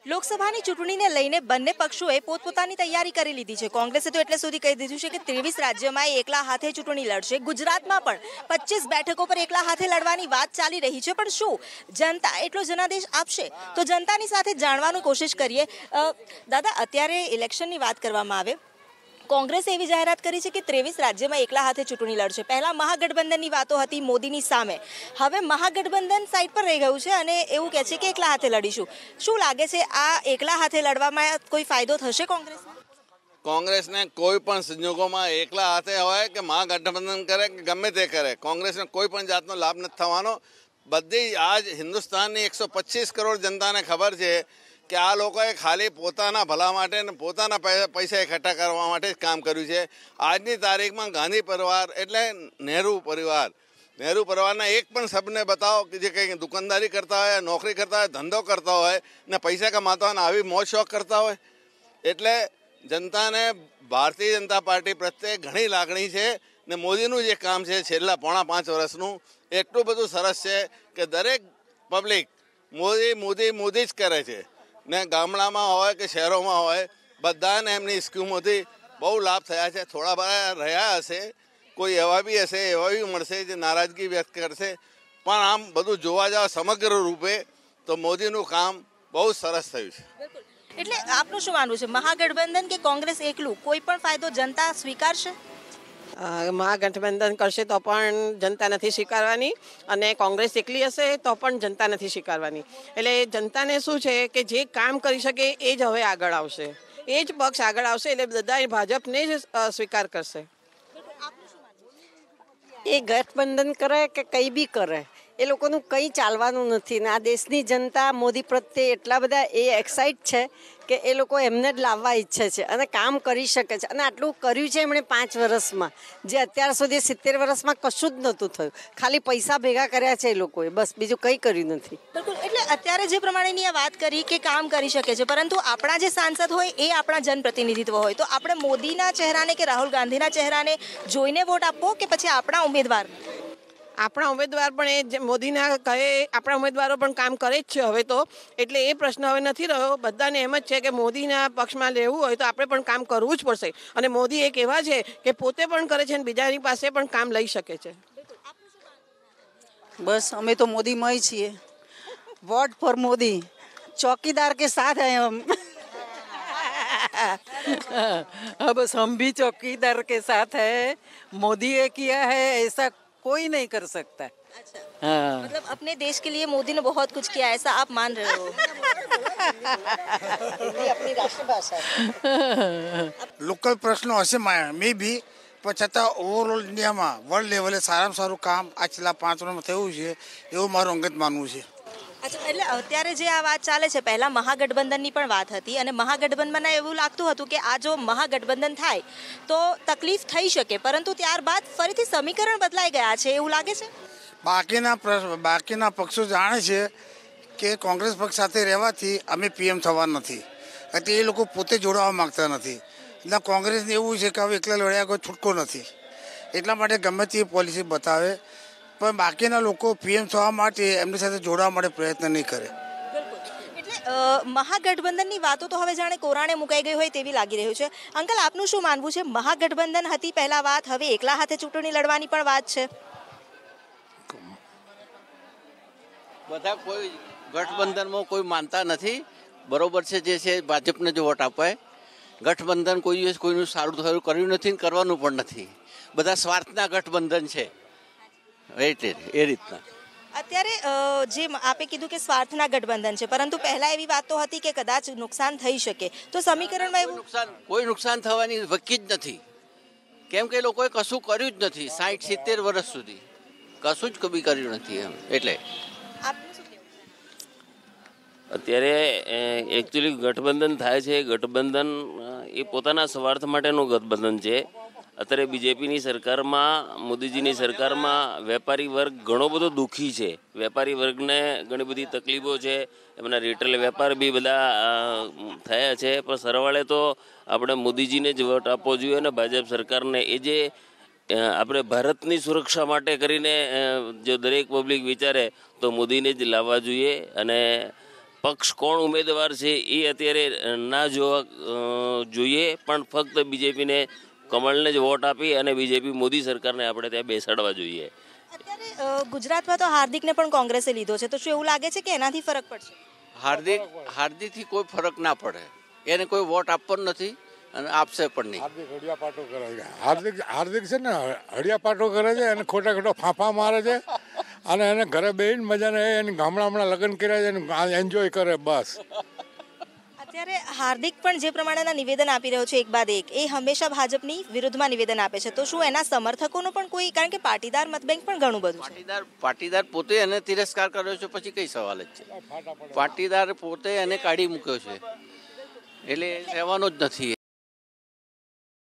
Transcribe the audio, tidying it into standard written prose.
લોકસભાની ચૂંટણીને લઈને બંને પક્ષોએ પોતપોતાની તૈયારી કરી લીધી છે। કોંગ્રેસે તો એટલે સુધી કહી દીધું છે કે 23 રાજ્યમાં એકલા હાથે ચૂંટણી લડશે। ગુજરાતમાં પણ 25 બેઠકો પર એકલા હાથે લડવાની વાત ચાલી રહી છે। પણ શું જનતા એટલો જનાદેશ આપશે? તો જનતાની સાથે જાણવાની કોશિશ કરીએ। દાદા, અત્યારે ઇલેક્શનની વાત કરવામાં આવે, કોંગ્રેસે એવી જાહેરાત કરી છે કે 23 રાજ્યમાં એકલા હાથે ચૂંટણી લડશે। પહેલા મહાગઠબંધનની વાતો હતી મોદીની સામે, હવે મહાગઠબંધન સાઈડ પર રહી ગયું છે અને એવું કહે છે કે એકલા હાથે લડીશું। શું લાગે છે, આ એકલા હાથે લડવામાં કોઈ ફાયદો થશે કોંગ્રેસને? કોંગ્રેસને કોઈ પણ સંજોગોમાં એકલા હાથે હોય કે મહાગઠબંધન કરે કે ગમે તે કરે, કોંગ્રેસને કોઈ પણ જાતનો લાભ નથી થવાનો। બધી આજ હિન્દુસ્તાનની 125 કરોડ જનતાને ખબર છે કે આ લોકોએ ખાલી પોતાના ભલા માટે અને પોતાના પૈસા એકઠા કરવા માટે જ કામ કર્યું છે। આજની તારીખમાં ગાંધી પરિવાર એટલે નહેરુ પરિવારના એક પણ સભ્યને બતાવો કે જે કંઈ દુકાનદારી કરતા હોય, નોકરી કરતા હોય, ધંધો કરતા હોય ને પૈસા કમાતા હોય ને આવી મોજ શોખ કરતા હોય। એટલે જનતાને ભારતીય જનતા પાર્ટી પ્રત્યે ઘણી લાગણી છે ને મોદીનું જે કામ છે છેલ્લા પોણા 5 વર્ષનું એટલું બધું સરસ છે કે દરેક પબ્લિક મોદી જ કરે છે ને ગામડામાં હોય કે શહેરોમાં હોય બધાને એમની સ્કીમોથી બહુ લાભ થયા છે। થોડા બધા રહ્યા હશે, કોઈ એવા બી હશે, એવા બી મળશે જે નારાજગી વ્યક્ત કરશે, પણ આમ બધું જોવા જાવ સમગ્ર રૂપે તો મોદીનું કામ બહુ સરસ થયું છે। એટલે આપનું શું માનવું છે, મહાગઠબંધન કે કોંગ્રેસ એકલું કોઈ પણ ફાયદો જનતા સ્વીકારશે? મહાગઠબંધન કરશે તો પણ જનતા નથી સ્વીકારવાની અને કોંગ્રેસ એકલી હશે તો પણ જનતા નથી સ્વીકારવાની। એટલે જનતાને શું છે કે જે કામ કરી શકે એ જ હવે આગળ આવશે, એ જ પક્ષ આગળ આવશે, એટલે બધા ભાજપને જ સ્વીકાર કરશે। એ ગઠબંધન કરે કે કંઈ બી કરે, એ લોકોનું કંઈ ચાલવાનું નથી ને આ દેશની જનતા મોદી પ્રત્યે એટલા બધા એ એક્સાઇટ છે કે એ લોકો એમને જ લાવવા ઈચ્છે છે અને કામ કરી શકે છે। અને આટલું કર્યું છે એમણે 5 વર્ષમાં, જે અત્યાર સુધી 70 વર્ષમાં કશું જ નહોતું થયું। ખાલી પૈસા ભેગા કર્યા છે એ લોકોએ, બસ બીજું કંઈ કર્યું નથી। બિલકુલ, એટલે અત્યારે જે પ્રમાણેની આ વાત કરી કે કામ કરી શકે છે, પરંતુ આપણા જે સાંસદ હોય એ આપણા જનપ્રતિનિધિત્વ હોય, તો આપણે મોદીના ચહેરાને કે રાહુલ ગાંધીના ચહેરાને જોઈને વોટ આપવો કે પછી આપણા ઉમેદવારને? આપણા ઉમેદવાર પણ એ મોદીના કહે આપણા ઉમેદવારો પણ કામ કરે જ છે હવે તો, એટલે એ પ્રશ્ન હવે નથી રહ્યો। બધાને એમ જ છે કે મોદીના પક્ષમાં લેવું હોય તો આપણે પણ કામ કરવું જ પડશે અને મોદી એક એવા છે કે પોતે પણ કરે છે અને બીજાની પાસે પણ કામ લઈ શકે છે। બસ અમે તો મોદીમય છીએ, વોટ ફોર મોદી, चौकीदार के साथ हैं हम। बस हम भी चौकीदार के साथ है, मोदी ने किया है ऐसा कोई नहीं कर सकता। अच्छा, हाँ। मतलब अपने देश के लिए मोदी ने बहुत कुछ किया, ऐसा आप मान रहे हो? अपनी राष्ट्रभाषा લોકલ પ્રશ્નો હશે મે બી, પણ છતાં ઓવરઓલ ઇન્ડિયામાં વર્લ્ડ લેવલે સારામાં સારું કામ આ છેલ્લા 5 વર્ષમાં થયું છે એવું મારું અંગત માનવું છે। અચ્છા, એટલે અત્યારે જે આ વાત ચાલે છે, પહેલા મહાગઠબંધનની પણ વાત હતી અને મહાગઠબંધનમાં એવું લાગતું હતું કે આ જો મહાગઠબંધન થાય તો તકલીફ થઈ શકે, પરંતુ ત્યારબાદ ફરીથી સમીકરણ બદલાઈ ગયા છે એવું લાગે છે? બાકીના પક્ષો જાણે છે કે કોંગ્રેસ પક્ષ સાથે રહેવાથી અમે પીએમ થવા નથી, એટલે એ લોકો પોતે જોડાવા માગતા નથી। એટલે કોંગ્રેસને એવું છે કે હવે એકલા લડ્યા કોઈ છૂટકો નથી, એટલા માટે ગમે તે પોલિસી બતાવે પણ બાકીના લોકો પીએમ થવા માટે એમની સાથે જોડાવા માટે પ્રયત્ન નહીં કરે। એટલે મહાગઠબંધનની વાતો તો હવે જાણે કોરાણે મુકાઈ ગઈ હોય તેવી લાગી રહ્યું છે। અંકલ, આપનું શું માનવું છે, મહાગઠબંધન હતી પહેલા વાત, હવે એકલા હાથે ચૂંટણી લડવાની પણ વાત છે? બધા કોઈ ગઠબંધનમાં કોઈ માનતા નથી, બરોબર છે જે છે ભાજપને જો વોટ અપાય। ગઠબંધન કોઈ દિવસ કોઈનું સારું થયું કર્યું નથી ને કરવાનું પણ નથી, બધા સ્વાર્થના ગઠબંધન છે એ રીતના। અત્યારે જે આપે કીધું કે સ્વાર્થના ગઠબંધન છે, પરંતુ પહેલા એવી વાત તો હતી કે કદાચ નુકસાન થઈ શકે, તો સમીકરણમાં એવું કોઈ નુકસાન થવાની વકી જ નથી, કેમ કે લોકોએ કશું કર્યું જ નથી 60-70 વર્ષ સુધી, કશું જ કભી કર્યું નથી એમ। એટલે અત્યારે એકચ્યુઅલી ગઠબંધન થાય છે, ગઠબંધન એ પોતાના સ્વાર્થ માટેનું ગઠબંધન છે। અત્યારે બીજેપીની સરકારમાં, મોદીજીની સરકારમાં વેપારી વર્ગ ઘણો બધો દુઃખી છે, વેપારી વર્ગને ઘણી બધી તકલીફો છે, એમના રિટેલ વેપાર બી બધા થયા છે, પણ સરવાળે તો આપણે મોદીજીને જ વોટ આપવો જોઈએ અને ભાજપ સરકારને એ જે આપણે ભારતની સુરક્ષા માટે કરીને જો દરેક પબ્લિક વિચારે તો મોદીને જ લાવવા જોઈએ અને પક્ષ કોણ ઉમેદવાર છે એ અત્યારે ના જોવા જોઈએ, પણ ફક્ત બીજેપીને કમળને જ વોટ આપી અને બીજેપી મોદી સરકારને આપણે ત્યાં બેસાડવા જોઈએ. અત્યારે ગુજરાતમાં તો હાર્દિકને પણ કોંગ્રેસે લીધો છે, તો શું એવું લાગે છે કે એનાથી ફરક પડશે? હાર્દિકથી કોઈ ફરક ના પડે, એને કોઈ વોટ આપવાનો નથી અને આપશે પણ નહીં. હડિયાપાટો કરે છે હાર્દિક છે ને, હડિયાપાટો કરે છે અને ખોટા ખોટા ફાંફા મારે છે અને એને ઘરે બેહીને મજાને એને હમણાં લગ્ન કર્યા છે અને એન્જોય કરે બસ. અત્યારે હાર્દિક પણ જે પ્રમાણેના નિવેદન આપી રહ્યો છે એક બાદ એક, એ હંમેશા ભાજપની વિરુદ્ધમાં નિવેદન આપે છે, તો શું એના સમર્થકોનો પણ કોઈ, કારણ કે પાટીદાર મતબેંક પણ ઘણું બધું છે. પાટીદાર પોતે એને તિરસ્કાર કર્યો છે, પછી કઈ સવાલ જ છે? પાટીદાર પોતે એને કાઢી મૂક્યો છે, એટલે રહેવાનો જ નથી.